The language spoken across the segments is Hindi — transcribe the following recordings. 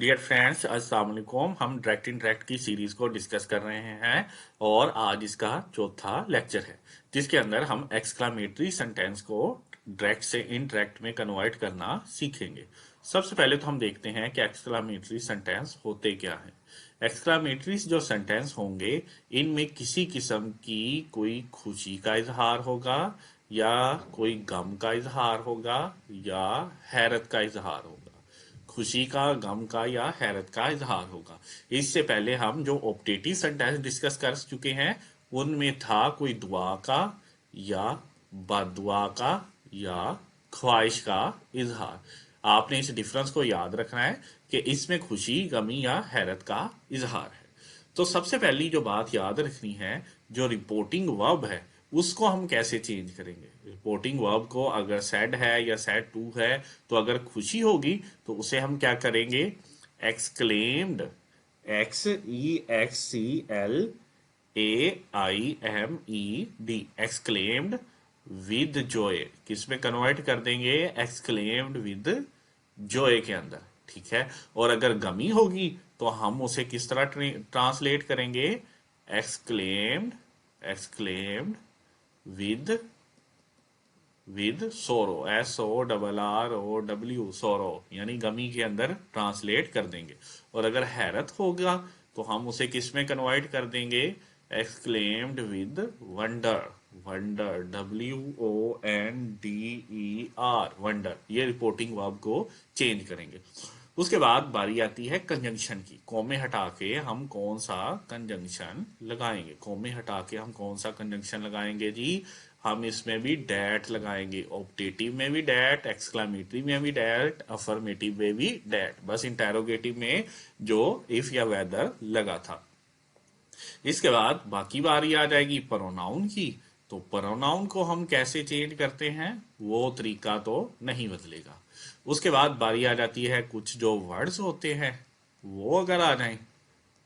डियर फ्रेंड्स, अस्सलाम वालेकुम। हम डायरेक्ट इंटरेक्ट की सीरीज को डिस्कस कर रहे हैं और आज इसका चौथा लेक्चर है जिसके अंदर हम एक्सक्लामेटरी सेंटेंस को डायरेक्ट से इनडायरेक्ट में कन्वर्ट करना सीखेंगे। सबसे पहले तो हम देखते हैं कि एक्सक्लामेटरी सेंटेंस होते क्या हैं। एक्सक्लामेटरी जो सेंटेंस होंगे इनमें किसी किस्म की कोई खुशी का इजहार होगा या कोई गम का इजहार होगा या हैरत का इजहार होगा। खुशी का, गम का या हैरत का इजहार होगा। इससे पहले हम जो ऑप्टेटिव सेंटेंस डिस्कस कर चुके हैं उनमें था कोई दुआ का या बददुआ का या ख्वाहिश का इजहार। आपने इस डिफरेंस को याद रखना है कि इसमें खुशी, गमी या हैरत का इजहार है। तो सबसे पहली जो बात याद रखनी है, जो रिपोर्टिंग वर्ब है उसको हम कैसे चेंज करेंगे। रिपोर्टिंग वर्ब को अगर सैड है या सैड टू है तो अगर खुशी होगी तो उसे हम क्या करेंगे, exclaimed, EXCLAIMED, exclaimed with Joy. किस में कन्वर्ट कर देंगे, एक्सक्लेम्ड विद जॉय के अंदर। ठीक है। और अगर गमी होगी तो हम उसे किस तरह ट्रांसलेट करेंगे, एक्सक्लेम्ड, एक्सक्लेम्ड विद सोरो, SORROW, सोरो, यानी गमी के अंदर ट्रांसलेट कर देंगे। और अगर हैरत होगा तो हम उसे किस में कन्वर्ट कर देंगे, exclaimed with wonder, wonder, WONDER, wonder. ये रिपोर्टिंग वर्ब को चेंज करेंगे। उसके बाद बारी आती है कंजंक्शन की। कोमे हटा के हम कौन सा कंजंक्शन लगाएंगे, कोमे हटा के हम कौन सा कंजंक्शन लगाएंगे जी, हम इसमें भी डैट लगाएंगे। ऑप्टेटिव में भी डैट, एक्सक्लामेटरी में भी डैट, अफर्मेटिव में भी डैट, बस इंटेरोगेटिव में जो इफ या वेदर लगा था। इसके बाद बाकी बारी आ जाएगी प्रोनाउन की। तो प्रोनाउन को हम कैसे चेंज करते हैं वो तरीका तो नहीं बदलेगा। उसके बाद बारी आ जाती है कुछ जो वर्ड्स होते हैं वो अगर आ जाएं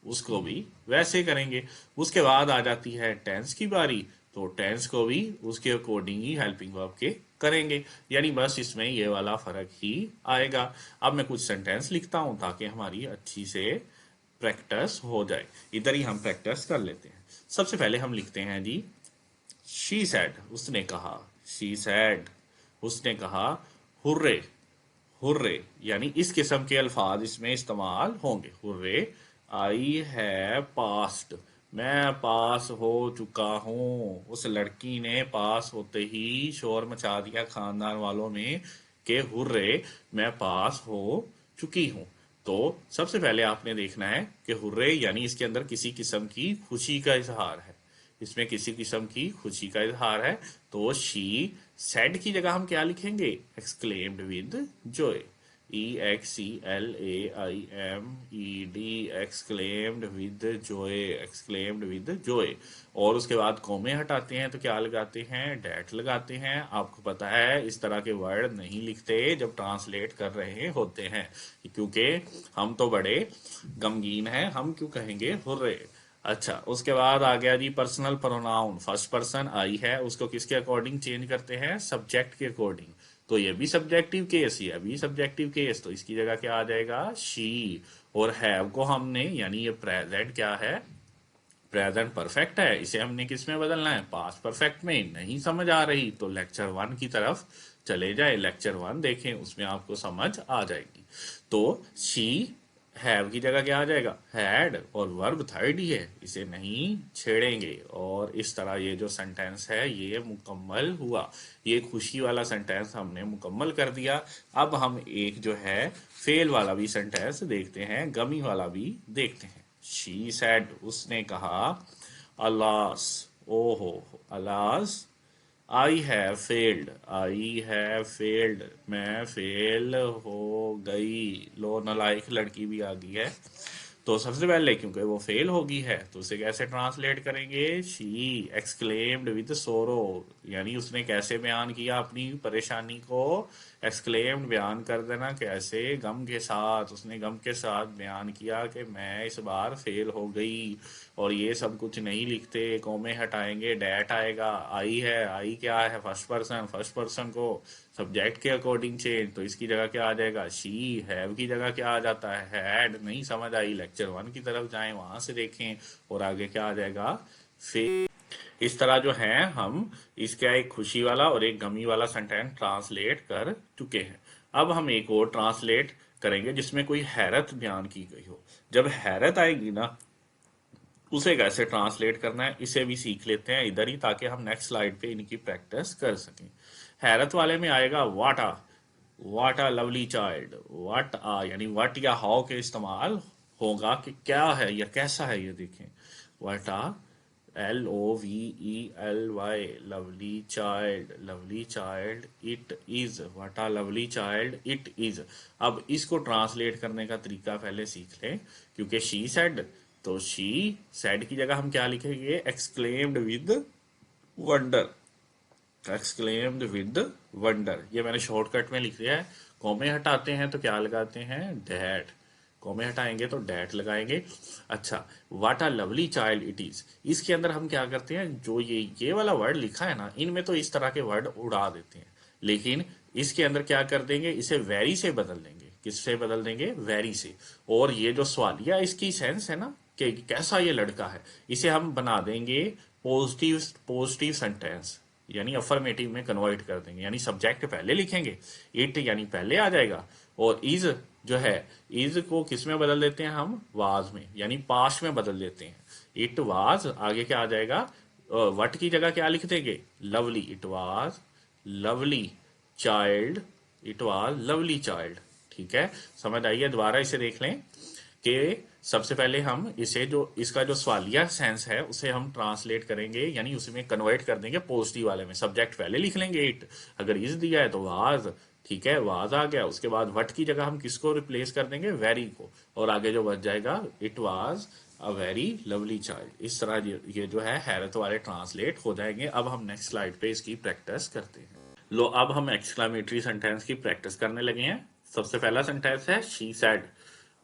उसको भी वैसे करेंगे। उसके बाद आ जाती है टेंस की बारी। तो टेंस को भी उसके अकॉर्डिंग ही हेल्पिंग वर्ब के करेंगे। यानी बस इसमें ये वाला फर्क ही आएगा। अब मैं कुछ सेंटेंस लिखता हूं ताकि हमारी अच्छी से प्रैक्टिस हो जाए। इधर ही हम प्रैक्टिस कर लेते हैं। सबसे पहले हम लिखते हैं जी, शी सैड, उसने कहा। शी सैड, उसने कहा। हुर्रे, हुर्रे, यानी इस किस्म के अल्फाज इसमें इस्तेमाल होंगे। हुर्रे, आई है पास्ट, मैं पास हो चुका हूँ। उस लड़की ने पास होते ही शोर मचा दिया खानदान वालों में कि हुर्रे, मैं पास हो चुकी हूँ। तो सबसे पहले आपने देखना है कि हुर्रे यानी इसके अंदर किसी किस्म की खुशी का इजहार है। इसमें किसी किस्म की खुशी का इजहार है। तो शी सैड की जगह हम क्या लिखेंगे, exclaimed with Joy, EXCLAIMED, exclaimed with Joy, exclaimed with Joy. और उसके बाद कॉमे हटाते हैं तो क्या लगाते हैं, डैट लगाते हैं। आपको पता है इस तरह के वर्ड नहीं लिखते जब ट्रांसलेट कर रहे होते हैं, क्योंकि हम तो बड़े गमगीन हैं, हम क्यों कहेंगे हुर्रे। अच्छा, उसके बाद आ गया जी personal pronoun. First person I है उसको किसके अकॉर्डिंग चेंज करते हैं, सब्जेक्ट के अकॉर्डिंग। तो ये भी सब्जेक्टिव केस, ये भी सब्जेक्टिव केस, तो इसकी जगह क्या आ जाएगा, शी। और हैव को हमने, यानी ये प्रेजेंट क्या है, प्रेजेंट परफेक्ट है, इसे हमने किस में बदलना है, पास्ट परफेक्ट में। नहीं समझ आ रही तो लेक्चर 1 की तरफ चले जाए, लेक्चर 1 देखें, उसमें आपको समझ आ जाएगी। तो शी, हैव की जगह क्या आ जाएगा, हैड, और वर्ब थर्ड ही है, इसे नहीं छेड़ेंगे। और इस तरह ये जो सेंटेंस है ये मुकम्मल हुआ। ये खुशी वाला सेंटेंस हमने मुकम्मल कर दिया। अब हम एक जो है फेल वाला भी सेंटेंस देखते हैं, गमी वाला भी देखते हैं। शी सैड, उसने कहा। अलास, ओहो, alas, I have failed, I have failed, मैं फेल हो गई। लो नालायक लड़की भी आ गई है। तो सबसे पहले क्योंकि वो फेल होगी है तो उसे कैसे ट्रांसलेट करेंगे, शी एक्सक्लेम्ड विद सोरो, यानी उसने कैसे बयान किया अपनी परेशानी को, एक्सक्लेम्ड बयान कर देना कैसे, गम के साथ। उसने गम के साथ बयान किया कि मैं इस बार फेल हो गई। और ये सब कुछ नहीं लिखते, कौमे हटाएंगे, डैट आएगा। आई है, आई क्या है, फर्स्ट पर्सन, फर्स्ट पर्सन को सब्जेक्ट के अकॉर्डिंग चेंज, तो इसकी जगह क्या आ जाएगा, शी। हैव की जगह क्या आ जाता है, हैड। नहीं समझ आई, लेक्चर 1 की तरफ जाएं, वहां से देखें। और आगे क्या आ जाएगा, फिर। इस तरह जो है हम इसका एक खुशी वाला और एक गमी वाला सेंटेंस ट्रांसलेट कर चुके हैं। अब हम एक और ट्रांसलेट करेंगे जिसमें कोई हैरत बयान की गई हो। जब हैरत आएगी ना, उसे कैसे ट्रांसलेट करना है इसे भी सीख लेते हैं इधर ही, ताकि हम नेक्स्ट स्लाइड पे इनकी प्रैक्टिस कर सकें। हैरत वाले में आएगा वाट आ लवली चाइल्ड। वाट आ यानी वट या हाउ के इस्तेमाल होगा कि क्या है या कैसा है, ये देखें। What a, LOVELY, lovely child it is. What a lovely child it is. अब इसको ट्रांसलेट करने का तरीका पहले सीख लें, क्योंकि शी सेड, तो शी सेड की जगह हम क्या लिखेंगे, exclaimed with wonder. Exclaimed with wonder, ये मैंने शॉर्टकट में लिख दिया है। कॉमे हटाते हैं तो क्या लगाते हैं, डैट। कॉमे हटाएंगे तो डैट लगाएंगे। अच्छा, what a lovely child it is, इसके अंदर हम क्या करते हैं, जो ये वाला वर्ड लिखा है ना, इनमें तो इस तरह के वर्ड उड़ा देते हैं, लेकिन इसके अंदर क्या कर देंगे, इसे वेरी से बदल देंगे। किससे बदल देंगे, वेरी से। और ये जो सवालिया इसकी सेंस है ना, कि कैसा ये लड़का है, इसे हम बना देंगे पॉजिटिव पॉजिटिव सेंटेंस, यानी अफर्मेटिव में कन्वर्ट कर देंगे। यानी सब्जेक्ट पहले लिखेंगे, इट यानी पहले आ जाएगा, और इज जो है, इज को किस में बदल देते हैं हम, वाज में, यानी पास्ट में बदल देते हैं। इट वाज, आगे क्या आ जाएगा, वट की जगह क्या लिख देंगे, lovely. It was lovely child, it was lovely child. ठीक है, समझ आइए, दोबारा इसे देख लें कि सबसे पहले हम इसे जो इसका जो सवालिया सेंस है उसे हम ट्रांसलेट करेंगे, यानी उसमें कन्वर्ट कर देंगे पॉजिटिव वाले में। सब्जेक्ट पहले लिख लेंगे इट, अगर इज दिया है तो वाज। ठीक है, वाज आ गया। उसके बाद वट की जगह हम किसको रिप्लेस कर देंगे, वेरी को, और आगे जो बच जाएगा, it was a very lovely child. इस तरह ये जो है हैरत वाले ट्रांसलेट हो जाएंगे। अब हम नेक्स्ट स्लाइड पे इसकी प्रैक्टिस करते हैं। लो, अब हम एक्सक्लामेटरी सेंटेंस की प्रैक्टिस करने लगे हैं। सबसे पहला सेंटेंस है, शी सेड,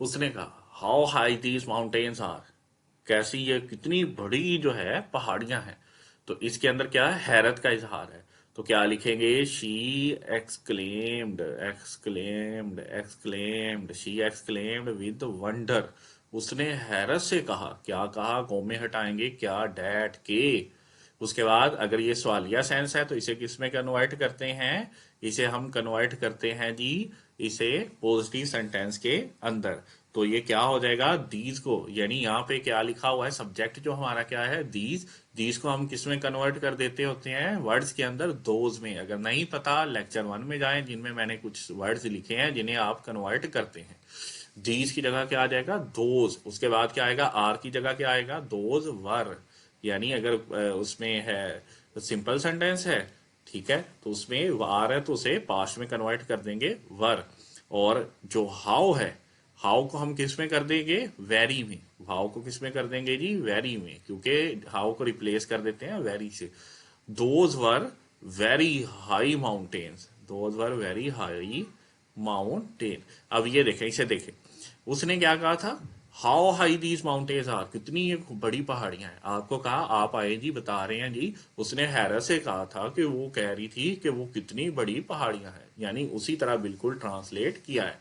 उसने कहा, how high these mountains are, कैसी ये कितनी बड़ी जो है पहाड़ियां हैं। तो इसके अंदर क्या है, हैरत का इजहार है। तो क्या लिखेंगे, she exclaimed, exclaimed, exclaimed, she exclaimed with wonder. उसने हैरत से कहा, क्या कहा, कौमे हटाएंगे, क्या, डैट के। उसके बाद अगर ये सवालिया सेंस है तो इसे किस में कन्वर्ट करते हैं, इसे हम कन्वर्ट करते हैं जी, इसे पॉजिटिव सेंटेंस के अंदर। तो ये क्या हो जाएगा, दीज को, यानी यहाँ पे क्या लिखा हुआ है, सब्जेक्ट जो हमारा क्या है, दीज। दीज को हम किस में कन्वर्ट कर देते होते हैं, वर्ड्स के अंदर, दोज में। अगर नहीं पता, लेक्चर 1 में जाएं, जिनमें मैंने कुछ वर्ड्स लिखे हैं जिन्हें आप कन्वर्ट करते हैं। दीज की जगह क्या आ जाएगा, दोज। उसके बाद क्या आएगा, आर की जगह क्या आएगा, दोज वर। यानी अगर उसमें है सिंपल सेंटेंस है, ठीक है, तो उसमें आर है तो उसे पास्ट में कन्वर्ट कर देंगे, वर। और जो हाउ है, हाउ को हम किस में कर देंगे, वेरी में। हाउ को किस में कर देंगे जी, वेरी में, क्योंकि हाउ को रिप्लेस कर देते हैं वेरी से। Those were very high mountains, those were very high mountain. अब ये देखें, इसे देखें, उसने क्या कहा था, how high these mountains are, कितनी ये बड़ी पहाड़ियां हैं। आपको कहा, आप आए जी, बता रहे हैं जी, उसने हैरत से कहा था कि वो कह रही थी कि वो कितनी बड़ी पहाड़ियां हैं, यानी उसी तरह बिल्कुल ट्रांसलेट किया है।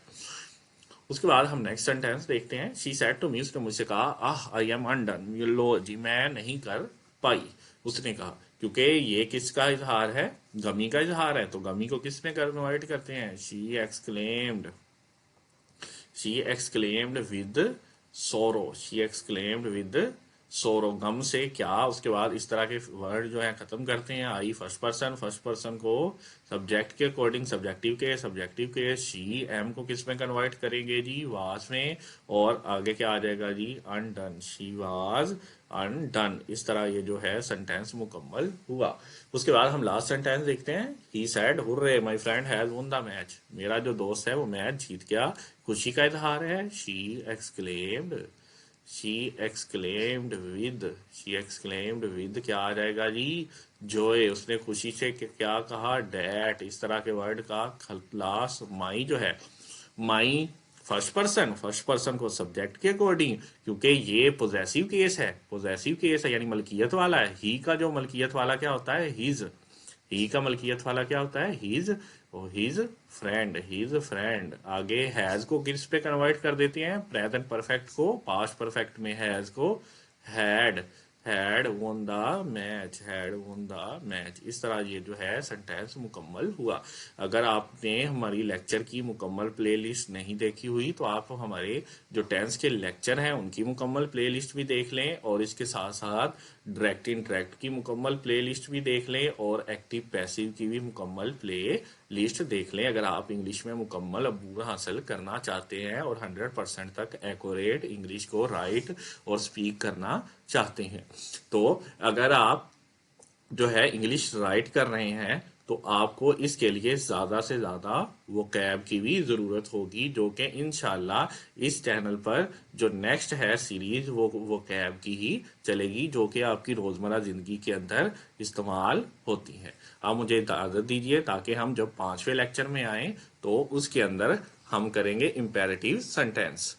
उसके बाद हम नेक्स्ट सेंटेंस देखते हैं, शी सेड टू मी, उसने मुझसे कहा, आह आई एम अनडन, लो जी मैं नहीं कर पाई। उसने कहा, क्योंकि ये किसका इजहार है, गमी का इजहार है, तो गमी को किस में कन्वर्ट करते हैं, शी एक्सक्लेम्ड विद सोरो, शी एक्सक्लेम्ड विद सोरो, गम से क्या। उसके बाद इस तरह के वर्ड जो है खत्म करते हैं, आई फर्स्ट पर्सन, फर्स्ट पर्सन को सब्जेक्ट के अकॉर्डिंग सब्जेक्टिव के, सब्जेक्टिव के शी, एम को किस में कन्वर्ट करेंगे जी, वाज में, और आगे क्या आ जाएगा जी, अनडन, शी वाज अनडन। इस तरह ये जो है सेंटेंस मुकम्मल हुआ। उसके बाद हम लास्ट सेंटेंस देखते हैं, he said hurray my friend has वोन द मैच, मेरा जो दोस्त है वो मैच जीत गया। खुशी का इजहार है, शी एक्सक्लेम्ड विद क्या आ जाएगा जी, जोए। उसने खुशी से क्या कहा, डैट। इस तरह के वर्ड का खलास, माई जो है, माई फर्स्ट पर्सन को सब्जेक्ट के अकॉर्डिंग, क्योंकि ये पोजेसिव केस है, पोजेसिव केस है यानी मलकियत वाला है। ही का जो मलकियत वाला क्या होता है, हिज। ही का मलकियत वाला क्या होता है, his. His friend, his friend. आगे हैज को किस पे कन्वर्ट कर देते हैं, प्रेजेंट परफेक्ट को पास्ट परफेक्ट में, हैज को had, had won the match, had won the match. इस तरह ये जो है सेंटेंस मुकम्मल हुआ। अगर आपने हमारी लेक्चर की मुकम्मल प्लेलिस्ट नहीं देखी हुई तो आप हमारे जो टेंस के लेक्चर हैं उनकी मुकम्मल प्लेलिस्ट भी देख लें, और इसके साथ साथ डायरेक्ट इंटरेक्ट की मुकम्मल प्लेलिस्ट भी देख लें, और एक्टिव पैसिव की भी मुकम्मल प्ले लिस्ट देख लें। अगर आप इंग्लिश में मुकम्मल अबूर हासिल करना चाहते हैं और 100% तक एक्यूरेट इंग्लिश को राइट और स्पीक करना चाहते हैं, तो अगर आप जो है इंग्लिश राइट कर रहे हैं तो आपको इसके लिए ज़्यादा से ज़्यादा वो कैब की भी ज़रूरत होगी, जो कि इंशाल्लाह इस चैनल पर जो नेक्स्ट है सीरीज़ वो कैब की ही चलेगी, जो कि आपकी रोज़मर्रा ज़िंदगी के अंदर इस्तेमाल होती हैं। आप मुझे इजाज़त दीजिए ताकि हम जब 5वें लेक्चर में आएँ तो उसके अंदर हम करेंगे इम्पेरेटिव सेंटेंस।